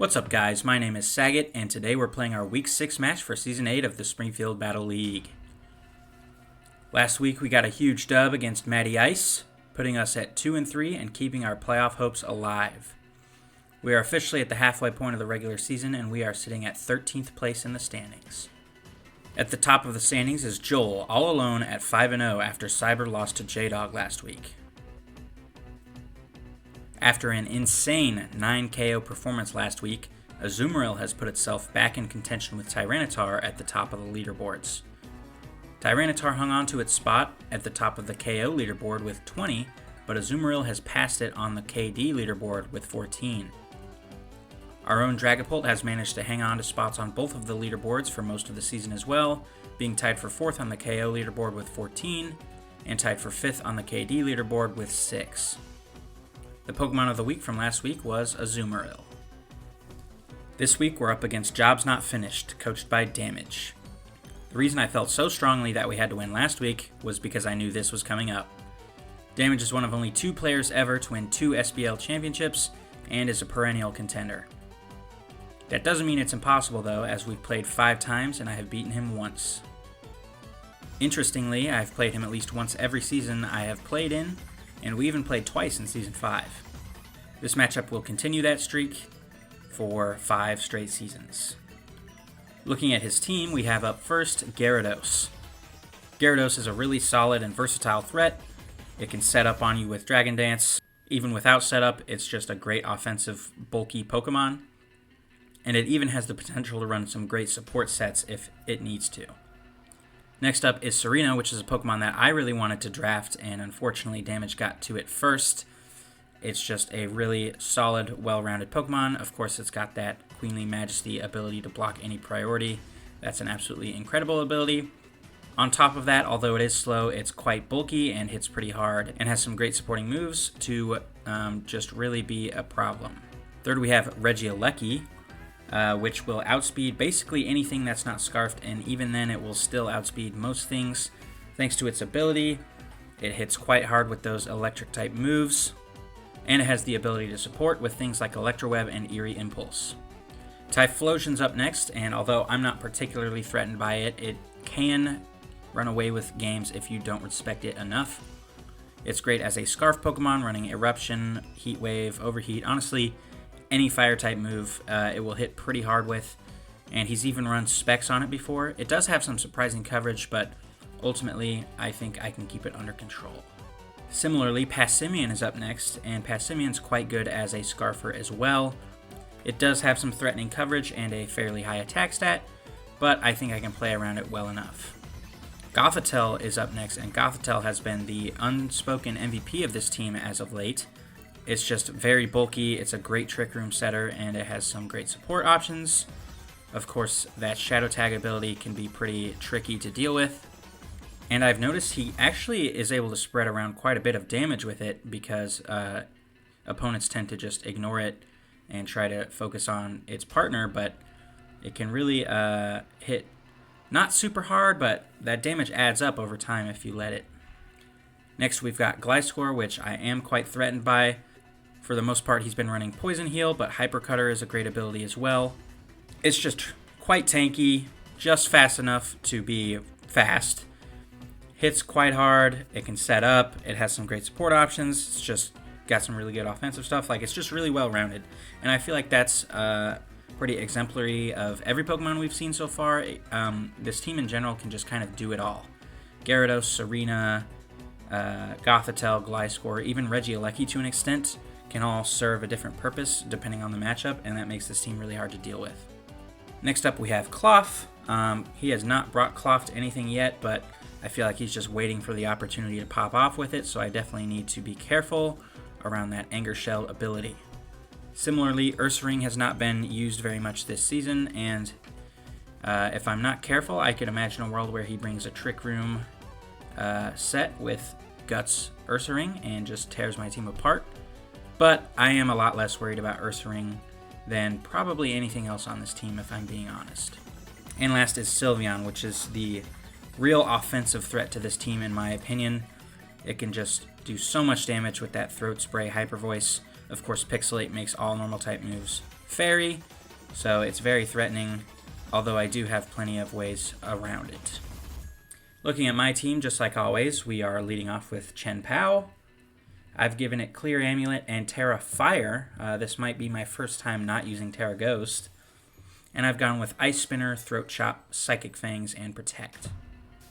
What's up guys, my name is Saget, and today we're playing our Week 6 match for Season 8 of the Springfield Battle League. Last week we got a huge dub against Matty Ice, putting us at 2-3 and keeping our playoff hopes alive. We are officially at the halfway point of the regular season, and we are sitting at 13th place in the standings. At the top of the standings is Joel, all alone at 5-0 after Cyber lost to J-Dog last week. After an insane 9 KO performance last week, Azumarill has put itself back in contention with Tyranitar at the top of the leaderboards. Tyranitar hung on to its spot at the top of the KO leaderboard with 20, but Azumarill has passed it on the KD leaderboard with 14. Our own Dragapult has managed to hang on to spots on both of the leaderboards for most of the season as well, being tied for 4th on the KO leaderboard with 14, and tied for 5th on the KD leaderboard with 6. The Pokemon of the week from last week was Azumarill. This week we're up against Jobs Not Finished, coached by Damage. The reason I felt so strongly that we had to win last week was because I knew this was coming up. Damage is one of only 2 players ever to win 2 SBL championships and is a perennial contender. That doesn't mean it's impossible though, as we've played 5 times and I have beaten him once. Interestingly, I've played him at least once every season I have played in, and we even played twice in Season 5. This matchup will continue that streak for 5 straight seasons. Looking at his team, we have up first Gyarados. Gyarados is a really solid and versatile threat. It can set up on you with Dragon Dance. Even without setup, it's just a great offensive, bulky Pokemon. And it even has the potential to run some great support sets if it needs to. Next up is Serena, which is a Pokemon that I really wanted to draft, and unfortunately Damage got to it first. It's just a really solid, well-rounded Pokemon. Of course, it's got that Queenly Majesty ability to block any priority. That's an absolutely incredible ability. On top of that, although it is slow, it's quite bulky and hits pretty hard, and has some great supporting moves to just really be a problem. Third, we have Regieleki, which will outspeed basically anything that's not Scarfed, and even then it will still outspeed most things. Thanks to its ability, it hits quite hard with those electric type moves, and it has the ability to support with things like Electroweb and Eerie Impulse. Typhlosion's up next, and although I'm not particularly threatened by it, it can run away with games if you don't respect it enough. It's great as a Scarf Pokemon, running Eruption, Heat Wave, Overheat, honestly, any fire type move it will hit pretty hard with, and he's even run specs on it before. It does have some surprising coverage, but ultimately I think I can keep it under control. Similarly, Passimian is up next, and Passimian's quite good as a Scarfer as well. It does have some threatening coverage and a fairly high attack stat, but I think I can play around it well enough. Gothitelle is up next, and Gothitelle has been the unspoken MVP of this team as of late. It's just very bulky, it's a great Trick Room setter, and it has some great support options. Of course, that Shadow Tag ability can be pretty tricky to deal with. And I've noticed he actually is able to spread around quite a bit of damage with it because opponents tend to just ignore it and try to focus on its partner, but it can really hit not super hard, but that damage adds up over time if you let it. Next, we've got Gliscor, which I am quite threatened by. For the most part, he's been running Poison Heal, but Hyper Cutter is a great ability as well. It's just quite tanky, just fast enough to be fast. Hits quite hard, it can set up, it has some great support options, it's just got some really good offensive stuff. Like, it's just really well-rounded. And I feel like that's pretty exemplary of every Pokemon we've seen so far. This team in general can just kind of do it all. Gyarados, Serena, Gothitelle, Gliscor, even Regieleki to an extent can all serve a different purpose depending on the matchup, and that makes this team really hard to deal with. Next up we have Klawf. He has not brought Klawf to anything yet, but I feel like he's just waiting for the opportunity to pop off with it, so I definitely need to be careful around that Anger Shell ability. Similarly, Ursaring has not been used very much this season, and if I'm not careful, I could imagine a world where he brings a Trick Room set with Guts Ursaring and just tears my team apart. But I am a lot less worried about Ursaring than probably anything else on this team, if I'm being honest. And last is SYLVEON, which is the real offensive threat to this team in my opinion. It can just do so much damage with that Throat Spray Hyper Voice. Of course, PIXILATE makes all normal type moves Fairy, so it's very threatening, although I do have plenty of ways around it. Looking at my team, just like always, we are leading off with chien-pao. I've given it Clear Amulet and Terra Fire. This might be my first time not using Terra Ghost. And I've gone with Ice Spinner, Throat Chop, Psychic Fangs, and Protect.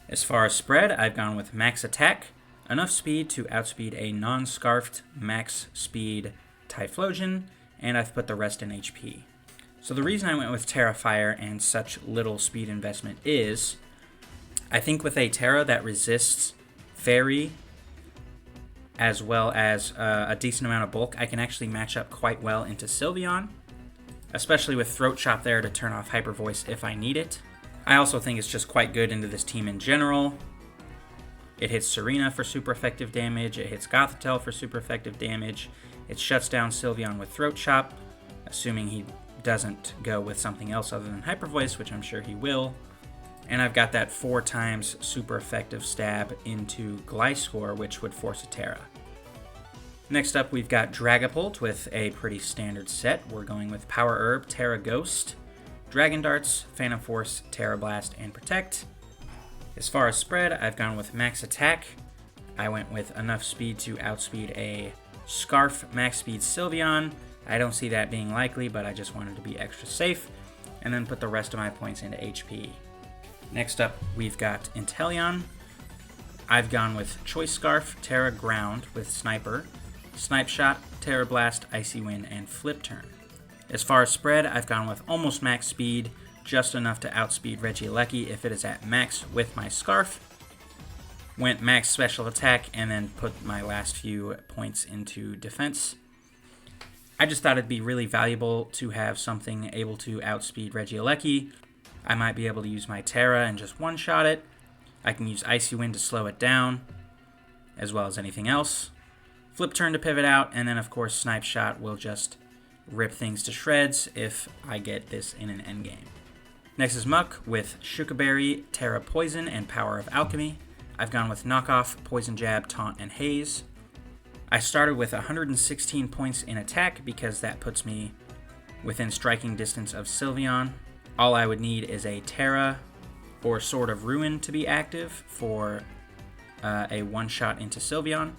As far as spread, I've gone with Max Attack, enough speed to outspeed a non-scarfed Max Speed Typhlosion, and I've put the rest in HP. So the reason I went with Terra Fire and such little speed investment is, I think with a Terra that resists Fairy, as well as a decent amount of bulk, I can actually match up quite well into SYLVEON, especially with Throat Chop there to turn off Hyper Voice if I need it. I also think it's just quite good into this team in general. It hits Serena for super effective damage, it hits Gothitelle for super effective damage, it shuts down SYLVEON with Throat Chop, assuming he doesn't go with something else other than Hyper Voice, which I'm sure he will. And I've got that 4 times super effective stab into Gliscor, which would force a Terra. Next up, we've got Dragapult with a pretty standard set. We're going with Power Herb, Terra Ghost, Dragon Darts, Phantom Force, Terra Blast, and Protect. As far as spread, I've gone with Max Attack. I went with enough speed to outspeed a Scarf Max Speed SYLVEON. I don't see that being likely, but I just wanted to be extra safe, and then put the rest of my points into HP. Next up, we've got Inteleon. I've gone with Choice Scarf, Terra Ground with Sniper, Snipe Shot, Terra Blast, Icy Wind, and Flip Turn. As far as spread, I've gone with almost max speed, just enough to outspeed Regieleki if it is at max with my Scarf. Went max special attack, and then put my last few points into defense. I just thought it'd be really valuable to have something able to outspeed Regieleki. I might be able to use my Terra and just one-shot it. I can use Icy Wind to slow it down, as well as anything else. Flip Turn to pivot out, and then of course Snipe Shot will just rip things to shreds if I get this in an endgame. Next is Muck with Shuka Berry, Terra Poison, and Power of Alchemy. I've gone with Knockoff, Poison Jab, Taunt, and Haze. I started with 116 points in attack because that puts me within striking distance of SYLVEON. All I would need is a Terra or Sword of Ruin to be active for a one-shot into SYLVEON,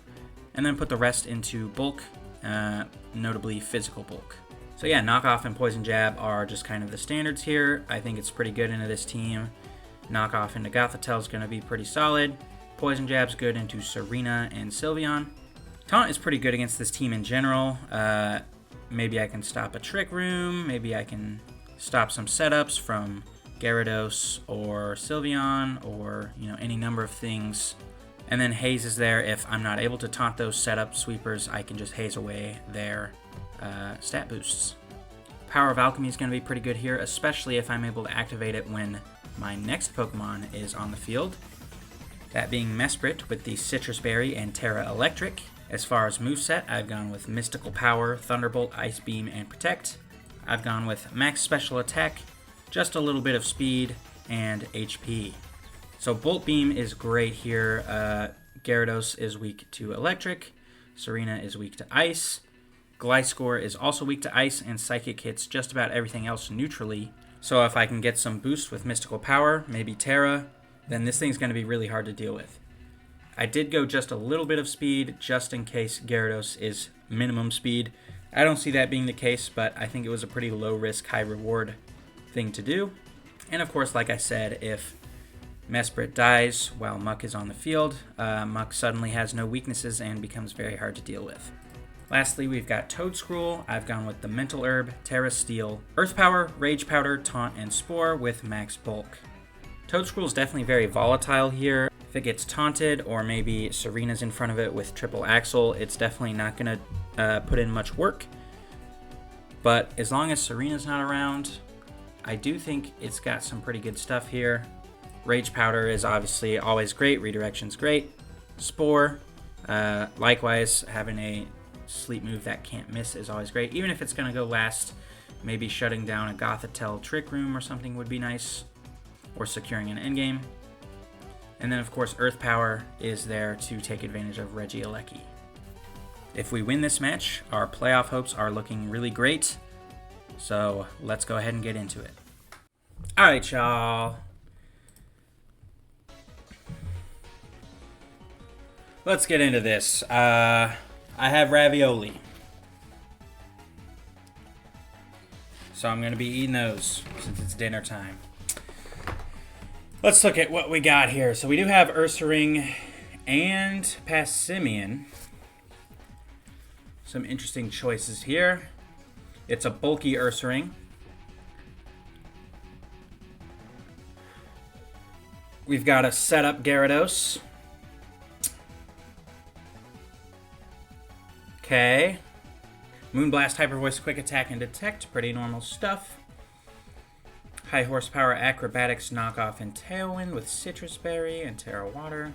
and then put the rest into bulk, notably physical bulk. So yeah, Knockoff and Poison Jab are just kind of the standards here. I think it's pretty good into this team. Knockoff into Gothitelle is going to be pretty solid. Poison Jab's good into Serena and SYLVEON. Taunt is pretty good against this team in general. Maybe I can stop a Trick Room, maybe I can stop some setups from Gyarados or SYLVEON, or any number of things. And then Haze is there. If I'm not able to taunt those setup sweepers, I can just haze away their stat boosts. Power of Alchemy is going to be pretty good here, especially if I'm able to activate it when my next Pokemon is on the field. That being Mesprit with the Citrus Berry and Terra Electric. As far as moveset, I've gone with Mystical Power, Thunderbolt, Ice Beam, and Protect. I've gone with max special attack, just a little bit of speed, and HP. So Bolt Beam is great here. Gyarados is weak to electric. Serena is weak to ice. Gliscor is also weak to ice, and Psychic hits just about everything else neutrally. So if I can get some boost with Mystical Power, maybe Terra, then this thing's going to be really hard to deal with. I did go just a little bit of speed, just in case Gyarados is minimum speed. I don't see that being the case, but I think it was a pretty low risk, high reward thing to do. And of course, like I said, if Mesprit dies while Muck is on the field, Muck suddenly has no weaknesses and becomes very hard to deal with. Lastly, we've got Toedscruel. I've gone with the Mental Herb, Terra Steel, Earth Power, Rage Powder, Taunt, and Spore with max bulk. Toedscruel is definitely very volatile here. If it gets taunted, or maybe Serena's in front of it with Triple Axle, it's definitely not going to put in much work. But as long as Serena's not around, I do think it's got some pretty good stuff here. Rage Powder is obviously always great, Redirection's great. Spore, likewise, having a sleep move that can't miss is always great. Even if it's going to go last, maybe shutting down a Gothitelle Trick Room or something would be nice, or securing an endgame. And then of course Earth Power is there to take advantage of Regieleki. If we win this match, our playoff hopes are looking really great. So let's go ahead and get into it. Alright, y'all. Let's get into this. I have ravioli. So I'm going to be eating those since it's dinner time. Let's look at what we got here. So we do have Ursaring and Passimian. Some interesting choices here. It's a bulky Ursaring. We've got a setup Gyarados. Okay. Moonblast, Hyper Voice, Quick Attack, and Detect. Pretty normal stuff. High Horsepower, Acrobatics, Knockoff, and Tailwind with Citrus Berry and Terra Water.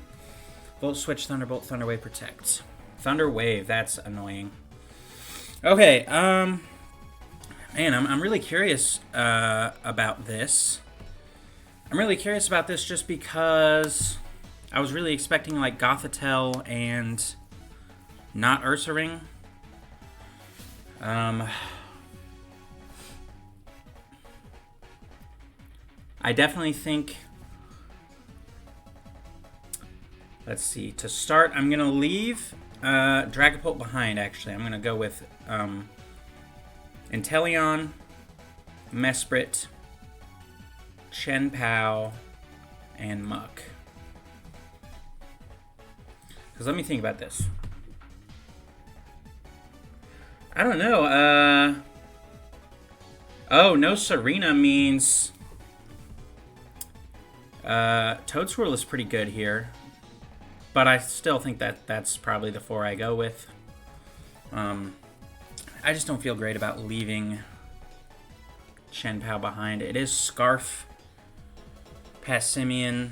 Volt Switch, Thunderbolt, Thunder Wave, Protect. Thunder Wave, that's annoying. Okay, man, I'm really curious about this. I'm really curious about this just because I was really expecting like Gothitelle and not Ursaring. I definitely think, let's see, to start, I'm going to leave Dragapult behind, actually. I'm going to go with Inteleon, Mesprit, chien-pao, and Muck. Because let me think about this. I don't know. Oh, no Serena means Toadswirl is pretty good here. But I still think that that's probably the 4 I go with. I just don't feel great about leaving chien-pao behind. It is Scarf, Passimian,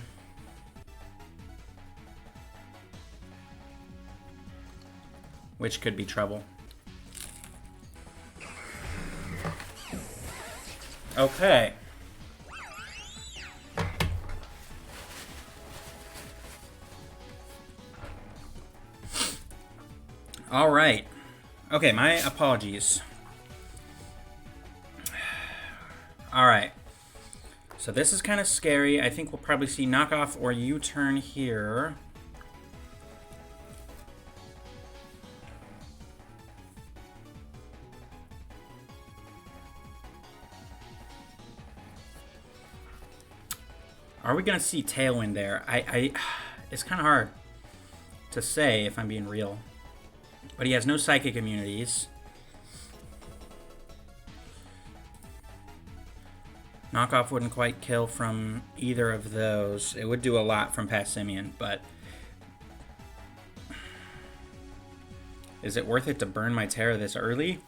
which could be trouble. Okay. All right. Okay, my apologies. All right. So this is kind of scary. I think we'll probably see Knockoff or U-turn here. Are we going to see Tailwind there? It's kind of hard to say if I'm being real. But he has no psychic immunities. Knockoff wouldn't quite kill from either of those. It would do a lot from Passimian, but is it worth it to burn my Terra this early?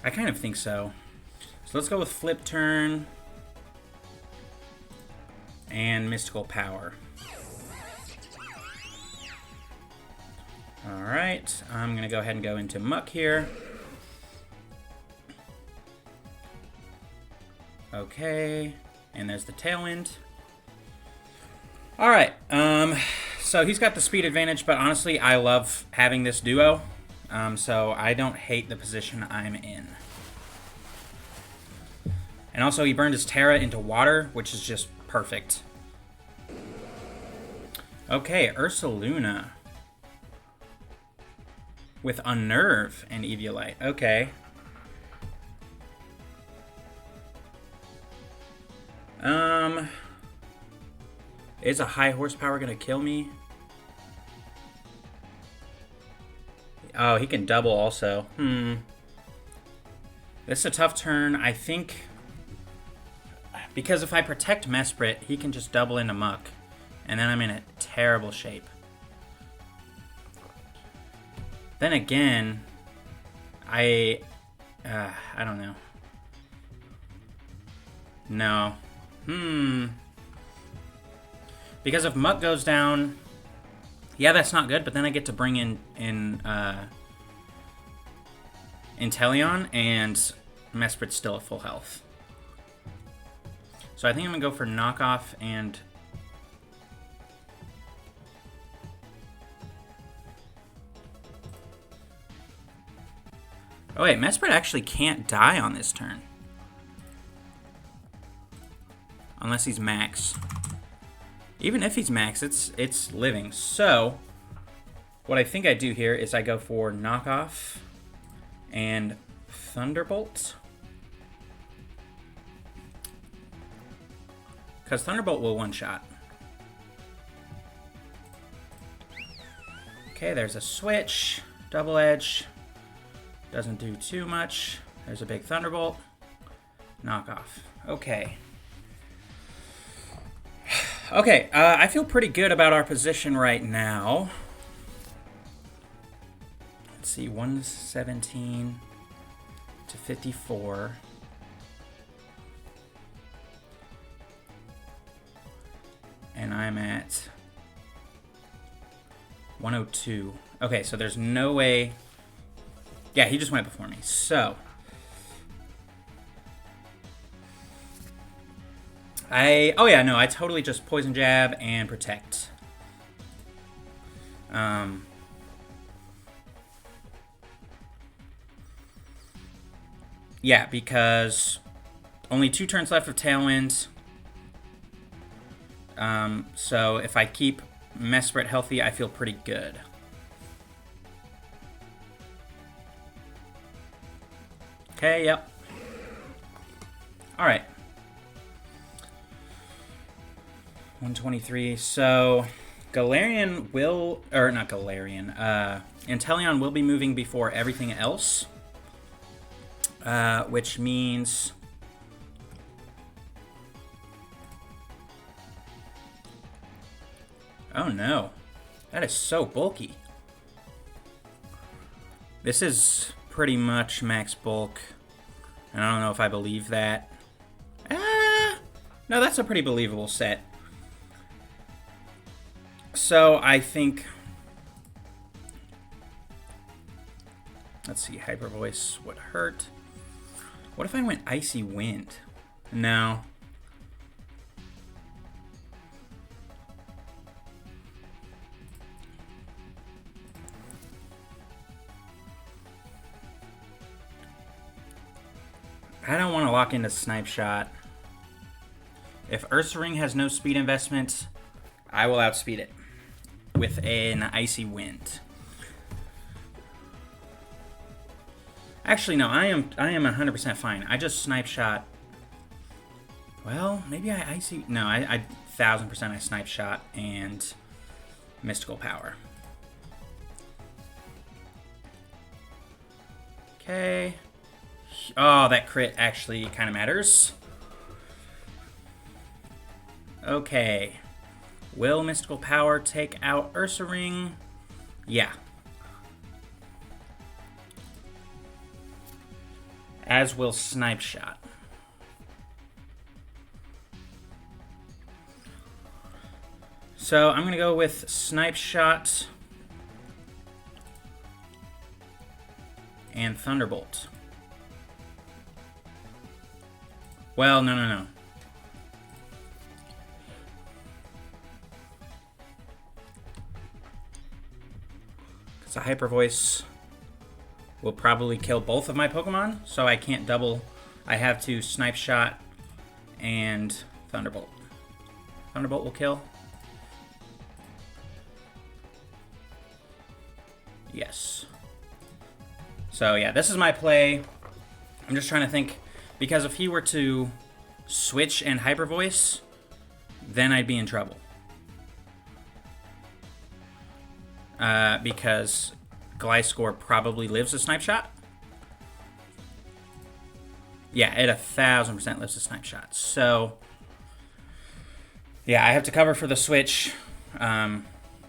I kind of think so. So let's go with Flip Turn and Mystical Power. Alright, I'm going to go ahead and go into Muck here. Okay, and there's the Tailwind. Alright, so he's got the speed advantage, but honestly, I love having this duo. So I don't hate the position I'm in. And also, he burned his Terra into water, which is just perfect. Okay, Ursaluna. With Unnerve and Eviolite. Okay. Is a high horsepower gonna kill me? Oh, he can double also. This is a tough turn. I think because if I protect Mesprit, he can just double into Muck. And then I'm in a terrible shape. Then again, I don't know. No. Because if Muck goes down, yeah, that's not good, but then I get to bring in Inteleon, and Mesprit's still at full health. So I think I'm going to go for Knockoff and Oh wait, Mesprit actually can't die on this turn. Unless he's max. Even if he's max, it's living. So, what I think I do here is I go for Knockoff and Thunderbolt. Because Thunderbolt will one-shot. Okay, there's a switch. Double Edge. Doesn't do too much. There's a big Thunderbolt. Knockoff. Okay. Okay, I feel pretty good about our position right now. Let's see, 117 to 54. And I'm at 102. Okay, so there's no way... Yeah, he just went before me. So... Oh yeah, no, I totally just Poison Jab and Protect. Yeah, because only 2 turns left of Tailwind. So if I keep Mesprit healthy, I feel pretty good. Okay, yep. Alright. 123. So Galarian will, or not Galarian, Inteleon will be moving before everything else. Which means... Oh no. That is so bulky. This is pretty much max bulk. And I don't know if I believe that. No, that's a pretty believable set. So I think... Let's see, Hyper Voice would hurt. What if I went Icy Wind? No. I don't want to lock into Snipe Shot. If Ursaring has no speed investment, I will outspeed it with an Icy Wind. Actually, no, I am 100% fine. I just Snipe Shot. Well, maybe I Icy... No, I 1000% I Snipe Shot and Mystical Power. Okay. Oh, that crit actually kind of matters. Okay. Will Mystical Power take out Ursaring? Yeah. As will Snipe Shot. So I'm going to go with Snipe Shot and Thunderbolt. Well, no. Because a Hyper Voice will probably kill both of my Pokemon, so I can't double. I have to Snipe Shot and Thunderbolt. Thunderbolt will kill. Yes. So yeah, this is my play. I'm just trying to think, because if he were to switch and Hyper Voice, then I'd be in trouble. Because Gliscor probably lives a Snipe Shot. Yeah, it 1000% lives a Snipe Shot. So, yeah, I have to cover for the switch.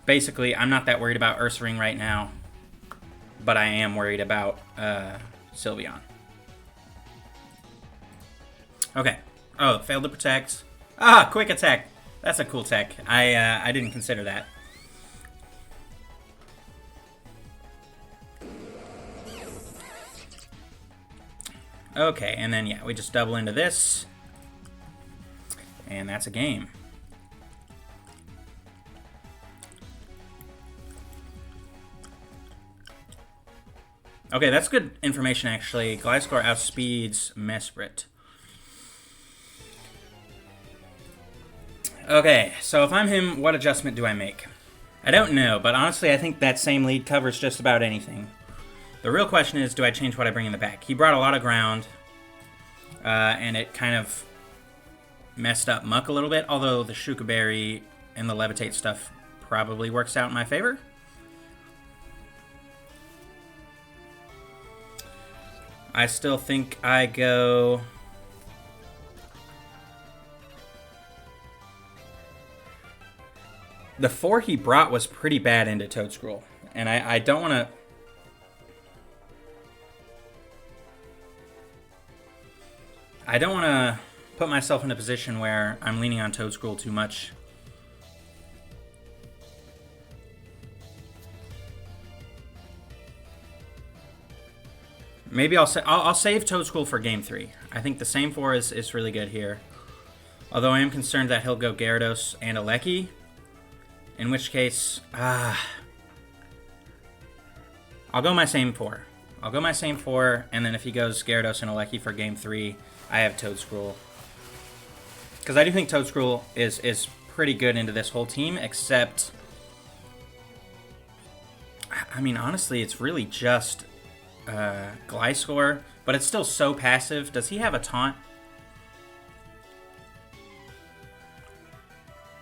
Basically, I'm not that worried about Ursaring right now, but I am worried about Sylveon. Okay. Oh, failed to protect. Ah, quick attack. That's a cool tech. I didn't consider that. Okay, and then, yeah, we just double into this. And that's a game. Okay, that's good information, actually. Gliscor outspeeds Mesprit. Okay, so if I'm him, what adjustment do I make? I don't know, but honestly, I think that same lead covers just about anything. The real question is, do I change what I bring in the back? He brought a lot of ground, and it kind of messed up Muck a little bit, although the Shuka Berry and the Levitate stuff probably works out in my favor. I still think I go... The 4 he brought was pretty bad into Toedscruel, and I don't want to... I don't want to put myself in a position where I'm leaning on Toedscruel too much. Maybe I'll save Toedscruel for Game 3. I think the same 4 is really good here. Although I am concerned that he'll go Gyarados and Alecki. In which case, I'll go my same 4. I'll go my same 4, and then if he goes Gyarados and Alecki for Game 3, I have Toedscruel. Because I do think Toedscruel is pretty good into this whole team, except... I mean, honestly, it's really just Gliscor, but it's still so passive. Does he have a taunt?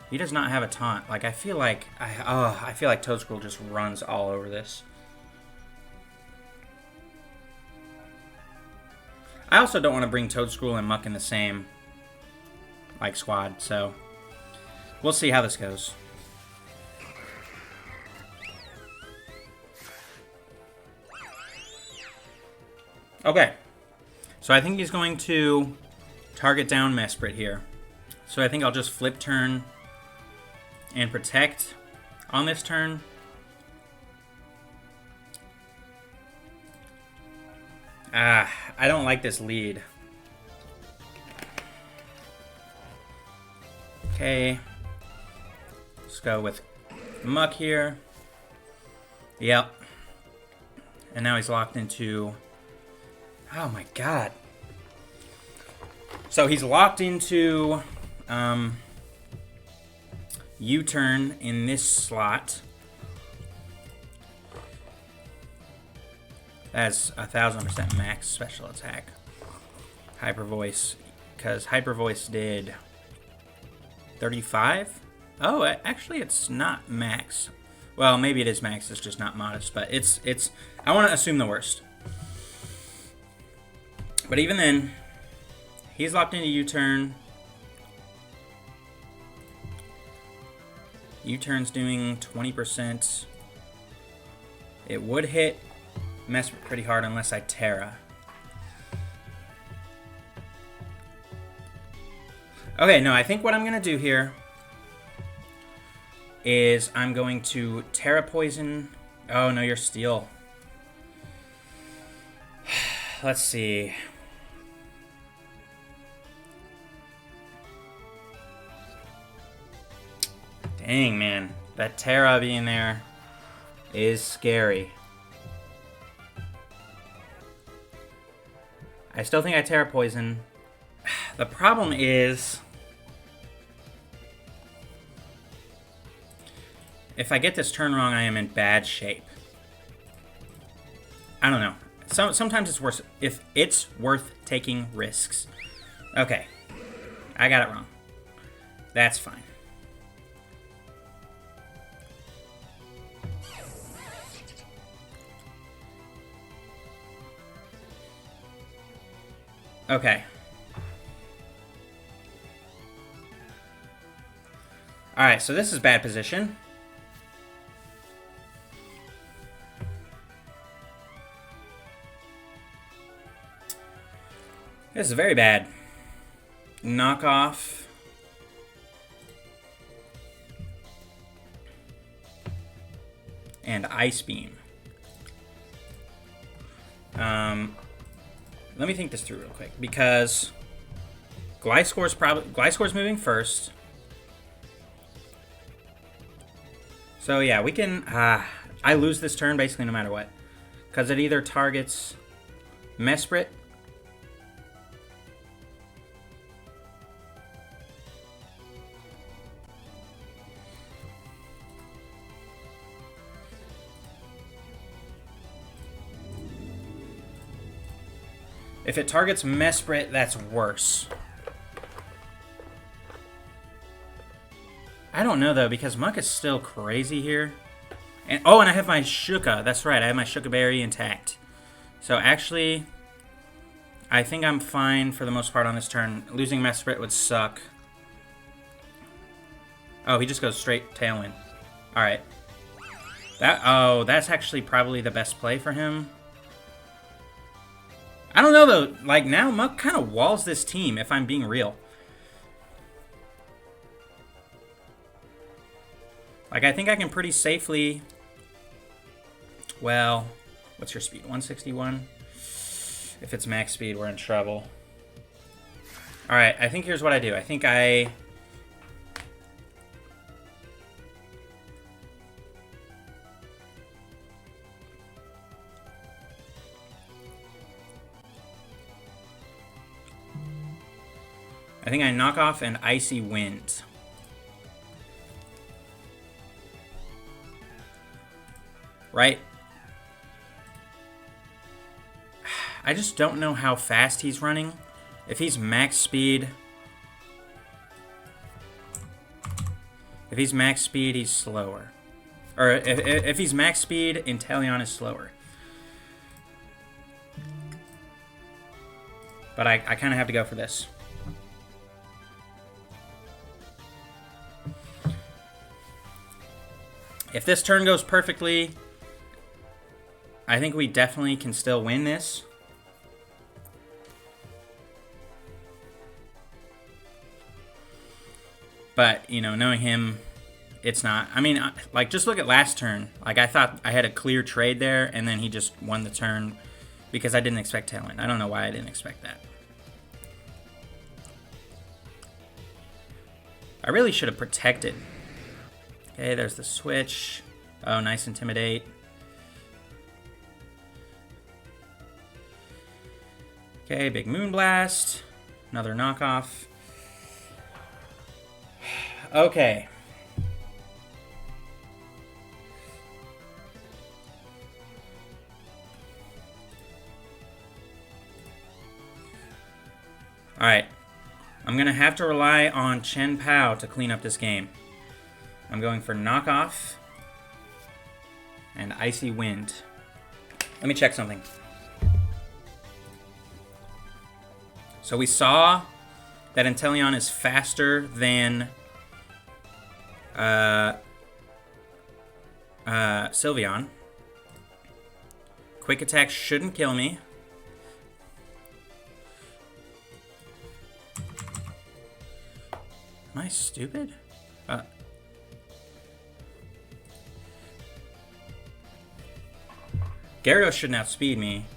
He does not have a taunt. Like, I feel like Toedscruel just runs all over this. I also don't want to bring Toedscruel and Muck in the same squad, so we'll see how this goes. Okay, so I think he's going to target down Mesprit here. So I think I'll just flip turn and protect on this turn. I don't like this lead. Okay, let's go with Muck here. Yep. And now he's locked into... Oh my god. So he's locked into U-turn in this slot. That's 1000% max special attack. Hyper Voice, because Hyper Voice did 35? Oh, actually it's not max. Well, maybe it is max, it's just not modest, but it's I want to assume the worst. But even then, he's locked into U-turn. U-turn's doing 20%. It would hit Mesprit pretty hard unless I Terra. Okay, no, I think what I'm going to do here is I'm going to Terra Poison. Oh, no, you're Steel. Let's see. Dang, man. That Terra being there is scary. I still think I Terra Poison. The problem is... if I get this turn wrong, I am in bad shape. I don't know. Sometimes it's worth taking risks. Okay. I got it wrong. That's fine. Okay. Alright, so this is bad position. This is very bad. Knockoff. And Ice Beam. Let me think this through real quick, because Gliscor's moving first. So yeah, we can I lose this turn basically no matter what. because it either targets Mesprit. If it targets Mesprit, that's worse. I don't know, though, because Muck is still crazy here. And oh, and I have my Shuka. That's right, I have my Shuka Berry intact. So actually, I think I'm fine for the most part on this turn. Losing Mesprit would suck. Oh, he just goes straight Tailwind. Alright. That's actually probably the best play for him. I don't know, though. Like, now Muck kind of walls this team, if I'm being real. Like, I think I can pretty safely... Well, what's your speed? 161? If it's max speed, we're in trouble. Alright, I think here's what I do. I think I knock off an Icy Wind. Right? I just don't know how fast he's running. If he's max speed... If he's max speed, he's slower. Or if he's max speed, Inteleon is slower. But I kind of have to go for this. If this turn goes perfectly, I think we definitely can still win this. But, you know, knowing him, it's not. I mean, like, just look at last turn. Like, I thought I had a clear trade there, and then he just won the turn because I didn't expect Tailwind. I don't know why I didn't expect that. I really should have protected. Okay, there's the switch. Oh, nice Intimidate. Okay, big Moonblast. Another knockoff. Okay. Alright. I'm going to have to rely on chien-pao to clean up this game. I'm going for knockoff and Icy Wind. Let me check something. So we saw that Inteleon is faster than SYLVEON. Quick attack shouldn't kill me. Am I stupid? Gyarados shouldn't outspeed me.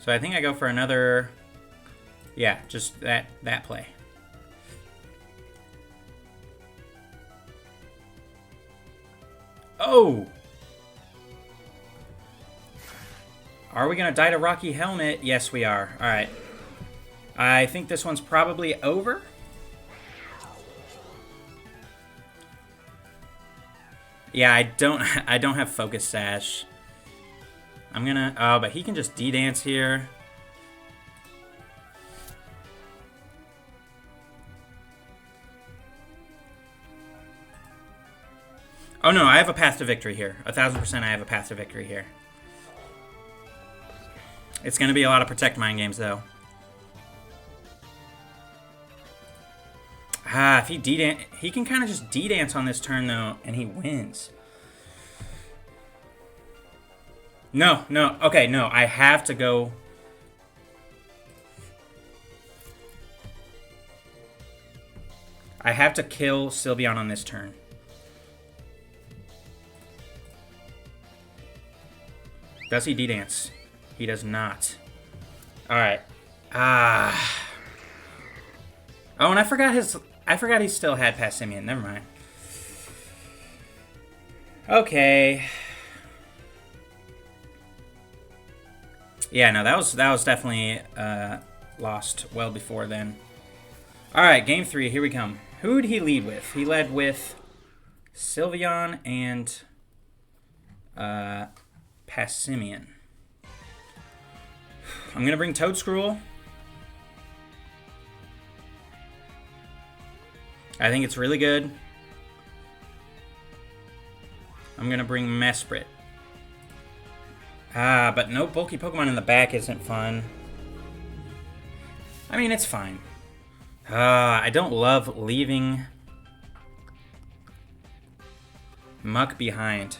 So I think I go for another... Yeah, just that play. Oh! Are we going to die to Rocky Helmet? Yes, we are. Alright. I think this one's probably over. Yeah, I don't have Focus Sash. I'm gonna... Oh, but he can just D-Dance here. Oh, no, I have a path to victory here. 1000% I have a path to victory here. It's gonna be a lot of Protect Mind games, though. If he D-Dance... He can kind of just D-Dance on this turn, though, and he wins. No. Okay, no. I have to go... I have to kill SYLVEON on this turn. Does he D-Dance? He does not. Alright. Oh, and I forgot his... I forgot he still had Passimian. Never mind. Okay. Yeah, no, that was definitely lost well before then. All right, game 3. Here we come. Who did he lead with? He led with SYLVEON and Passimian. I'm gonna bring Toadscruel. I think it's really good. I'm gonna bring Mesprit. But no bulky Pokemon in the back isn't fun. I mean, it's fine. I don't love leaving Muck behind.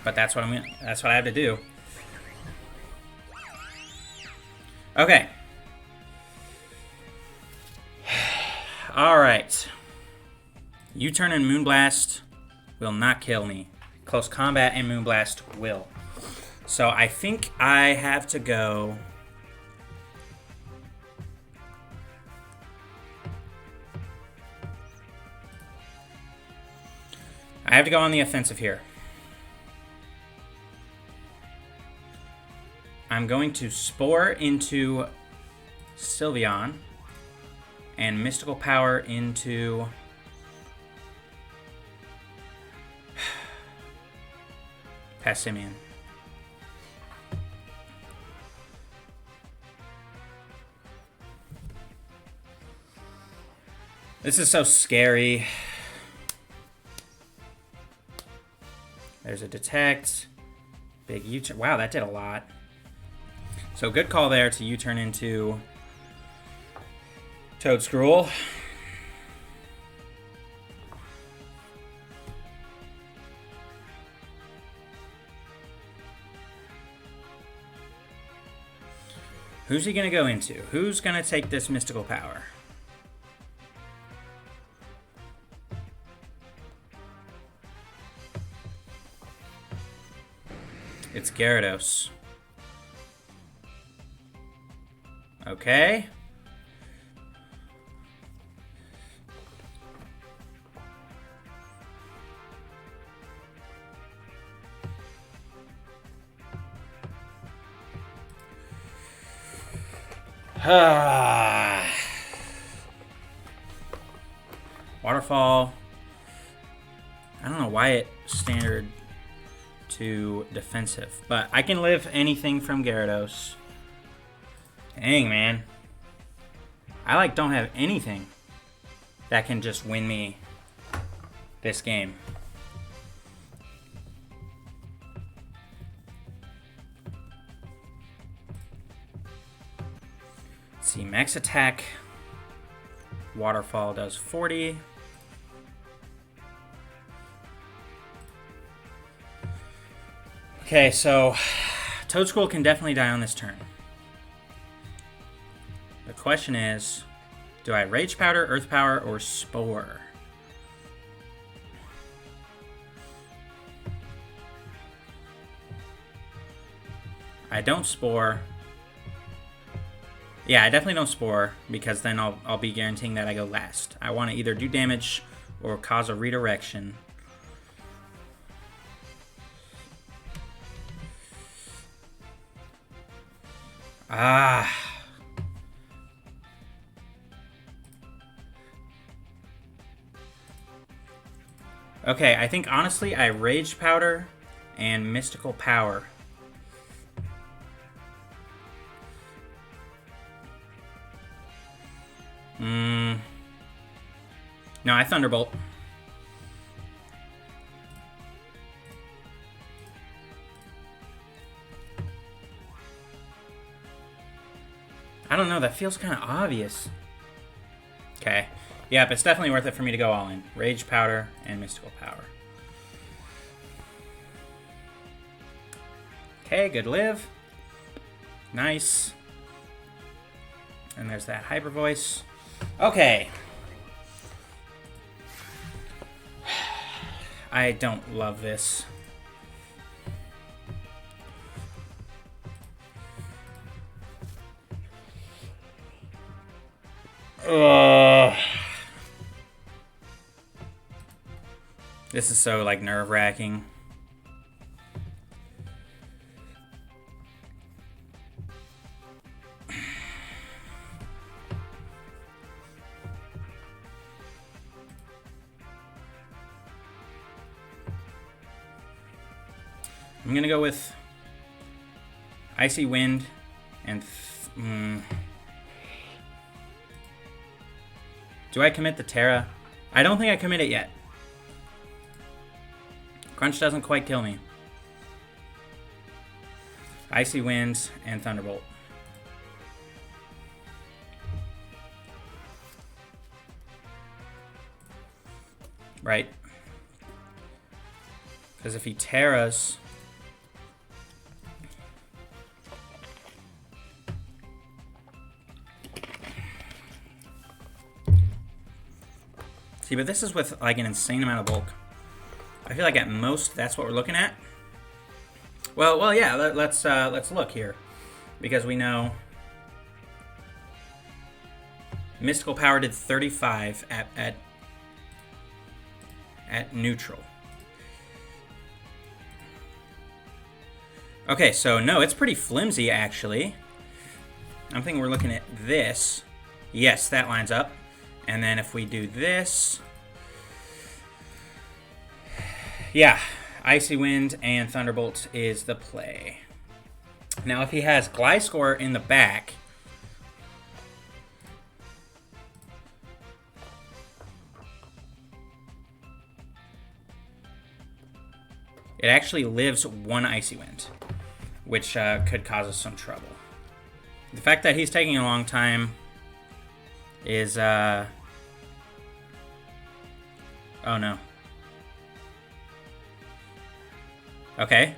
But that's what that's what I have to do. Okay. All right. U-turn and Moonblast will not kill me. Close combat and Moonblast will. So I think I have to go. I have to go on the offensive here. I'm going to Spore into SYLVEON and Mystical Power into Passimian. This is so scary. There's a Detect. Big U-turn. Wow, that did a lot. So good call there to U-turn into Toadscruel. Who's he gonna go into? Who's gonna take this Mystical Power? It's Gyarados. Okay. Waterfall. I don't know why it standard to defensive, but I can live anything from Gyarados. Dang, man. I don't have anything that can just win me this game. Let's see, max attack. Waterfall does 40. Okay, so Toadscruel can definitely die on this turn. The question is, do I Rage Powder, Earth Power, or Spore? I don't Spore. Yeah, I definitely don't Spore, because then I'll be guaranteeing that I go last. I want to either do damage or cause a redirection. Okay, I think honestly I Rage Powder and Mystical Power. No, I Thunderbolt. I don't know, that feels kind of obvious. Okay. Yep, it's definitely worth it for me to go all in. Rage Powder and Mystical Power. Okay, good live. Nice. And there's that Hyper Voice. Okay. I don't love this. Ugh. This is so, like, nerve-wracking. I'm gonna go with Icy Wind and... Do I commit the Terra? I don't think I commit it yet. Crunch doesn't quite kill me. Icy Wind and Thunderbolt. Right. Because if he Terras... See, but this is with like an insane amount of bulk. I feel like at most that's what we're looking at. Well, yeah. Let's look here, because we know Mystical Power did 35 at neutral. Okay, so no, it's pretty flimsy actually. I'm thinking we're looking at this. Yes, that lines up. And then if we do this, yeah, Icy Wind and Thunderbolt is the play. Now, if he has Gliscor in the back, it actually lives one Icy Wind, which could cause us some trouble. The fact that he's taking a long time is, oh no. Okay.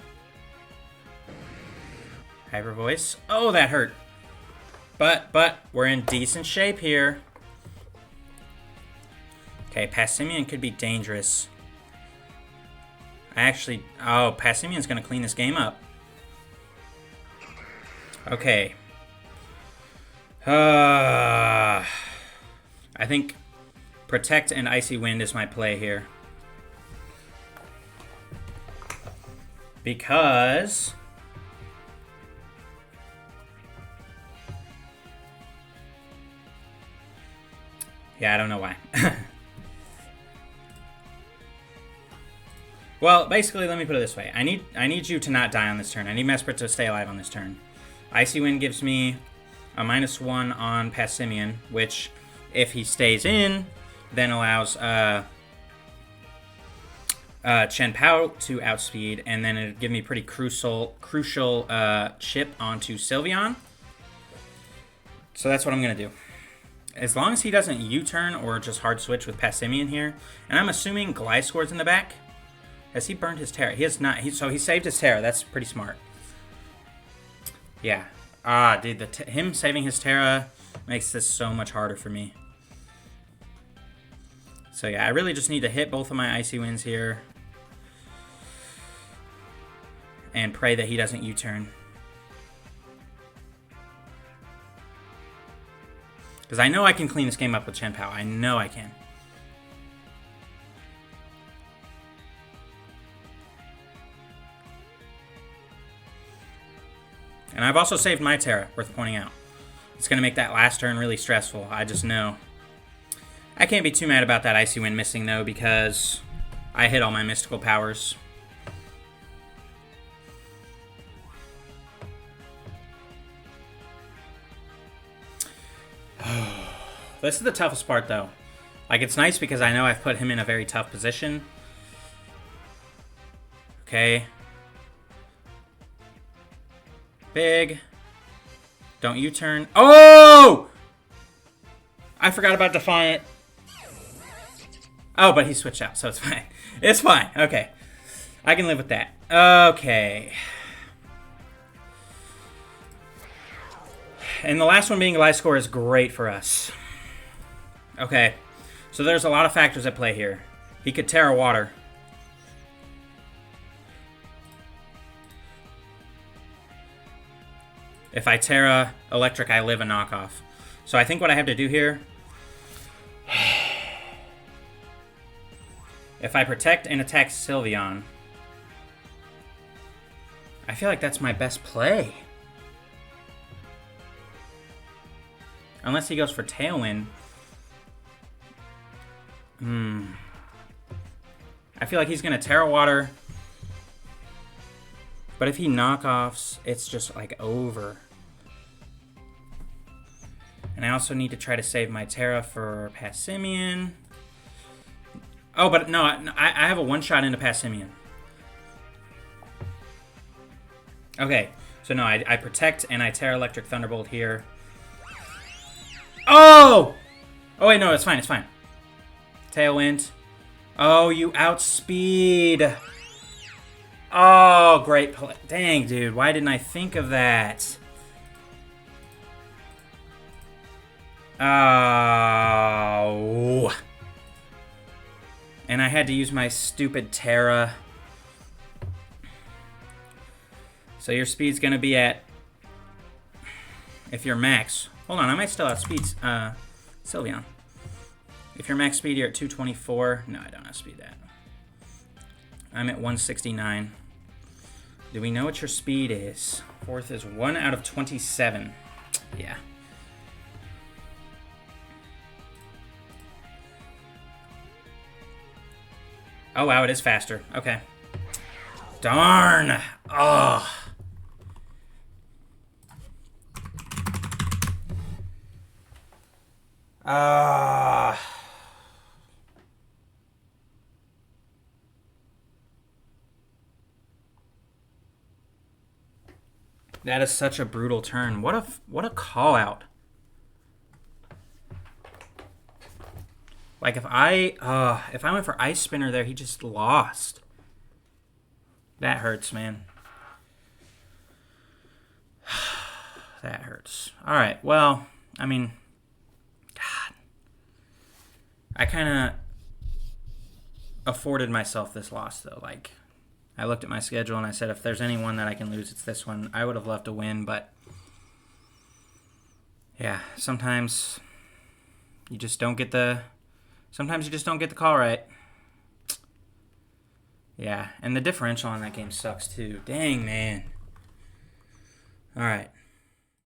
Hyper Voice. Oh, that hurt. But we're in decent shape here. Okay, Passimian could be dangerous. Oh, Passimian's gonna clean this game up. Okay. I think Protect and Icy Wind is my play here. Because... yeah, I don't know why. Well, basically, let me put it this way. I need you to not die on this turn. I need Mesprit to stay alive on this turn. Icy Wind gives me a -1 on Passimian, which, if he stays in, then allows chien-pao to outspeed, and then it'd give me pretty crucial chip onto SYLVEON. So that's what I'm going to do. As long as he doesn't U-turn or just hard switch with Passimian here, and I'm assuming Gliscor's in the back. Has he burned his Terra? He has not. So he saved his Terra. That's pretty smart. Yeah. Dude, him saving his Terra makes this so much harder for me. So yeah, I really just need to hit both of my Icy Winds here. And pray that he doesn't U-turn. Because I know I can clean this game up with chien-pao. I know I can. And I've also saved my Terra, worth pointing out. It's going to make that last turn really stressful. I just know. I can't be too mad about that Icy Wind missing, though, because I hit all my mystical powers. This is the toughest part, though. Like, it's nice because I know I've put him in a very tough position. Okay. Big. Don't U-turn. Oh! I forgot about Defiant. Oh, but he switched out, so it's fine. It's fine. Okay. I can live with that. Okay. And the last one being Gliscor is great for us. Okay. So there's a lot of factors at play here. He could Terra Water. If I Terra Electric, I live a knockoff. So I think what I have to do here If I protect and attack SYLVEON, I feel like that's my best play. Unless he goes for Tailwind. I feel like he's going to Terra Water. But if he knockoffs, it's just like over. And I also need to try to save my Terra for Passimian. Oh, but no, I have a one-shot into Passimian. Okay, so no, I protect and I Terra Electric Thunderbolt here. Oh! Oh, wait, no, it's fine, it's fine. Tailwind. Oh, you outspeed. Oh, great play. Dang, dude, why didn't I think of that? Oh. And I had to use my stupid Terra. So your speed's going to be at... If you're max... Hold on, I might still outspeed SYLVEON. If you're max speed, you're at 224. No, I don't outspeed that. I'm at 169. Do we know what your speed is? Fourth is 1 out of 27. Yeah. Oh, wow, it is faster. Okay. Darn! Oh. That is such a brutal turn. What a call out. Like if I went for Ice Spinner there, he just lost. That hurts, man. That hurts. All right. Well, I mean, God, I kind of afforded myself this loss though. Like, I looked at my schedule and I said, if there's any one that I can lose, it's this one. I would have loved to win, but yeah, sometimes you just don't get the. Sometimes you just don't get the call right. Yeah, and the differential on that game sucks too. Dang, man. All right.